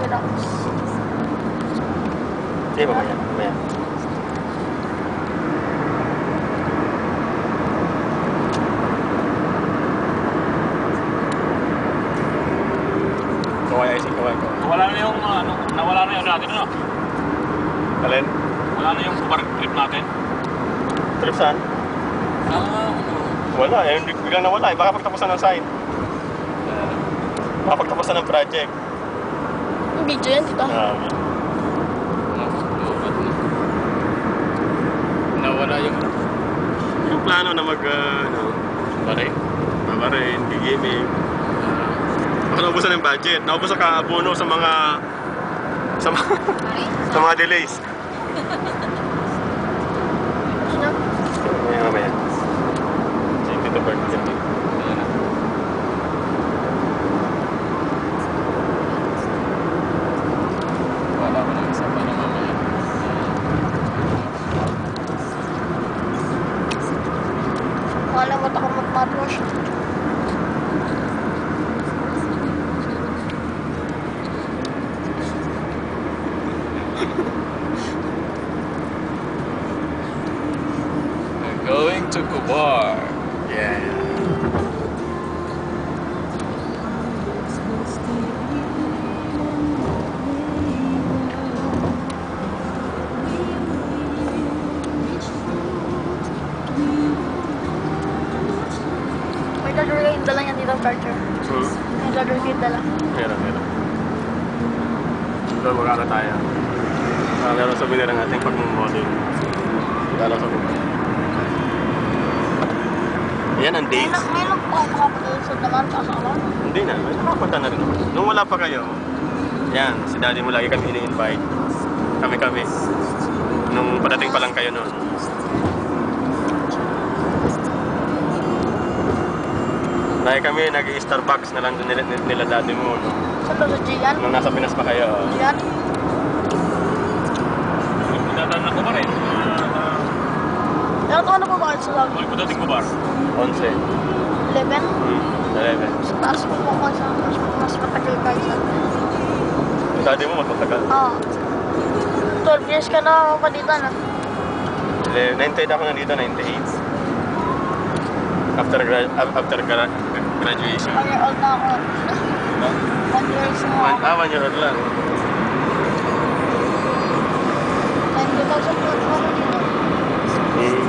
Xerox. Sige, mamaya. Mamaya. Kaway icing, kaway. Wala na yung nawala na yung natin, ano? Alin? Wala na yung bar trip natin. Trip saan? Wala, eh. Biglang nawala eh. Baka pagtapusan ng sign. Baka pagtapusan ng project. Yung video yan, tito. Nawala Yung plano na babarin, gigimik. Baka naubusan ng budget. Naubusan ka abono sa mga sa mga delays. Ayan, mamaya. Sige, Tito Bert. Wala ko ng isa pa na mamaya. Wala mo ako mag-mouthwash. We're going to Kubar. Yeah. May charger kayo yung dala niya dito, charger. May charger kayo yung dala. Meron. Doon magkaka tayo. Meron sa binira ng ating pag-model. Dala sa buka. Yan ang dates. May nagpapakapalusod naman sa asawa. Hindi na, may nakapunta na rin naman. Nung wala pa kayo, yan, si daddy mo lagi kami ini-invite. Kami. Nung padating pa lang kayo noon. Lagi kami nag-i-Starbucks na lang doon nila daddy mo. No? Saan doon sa Gian? Nung nasa Pinas pa kayo. Gian? Dadaan na Kubar eh. Ilang taon na po ba kayo sa lagi? Huwag dating Kubar. 11. 11? 11. Sa taas po po kasi mas matagal kayo sa akin. Yung daddy mo mas matagal. Oo. 12 years ka na palitan ah. 98 ako nandito, 98. After graduation. 1 year old na ako. 1 year old na ako. 1 year old lang. 2012 ako dito.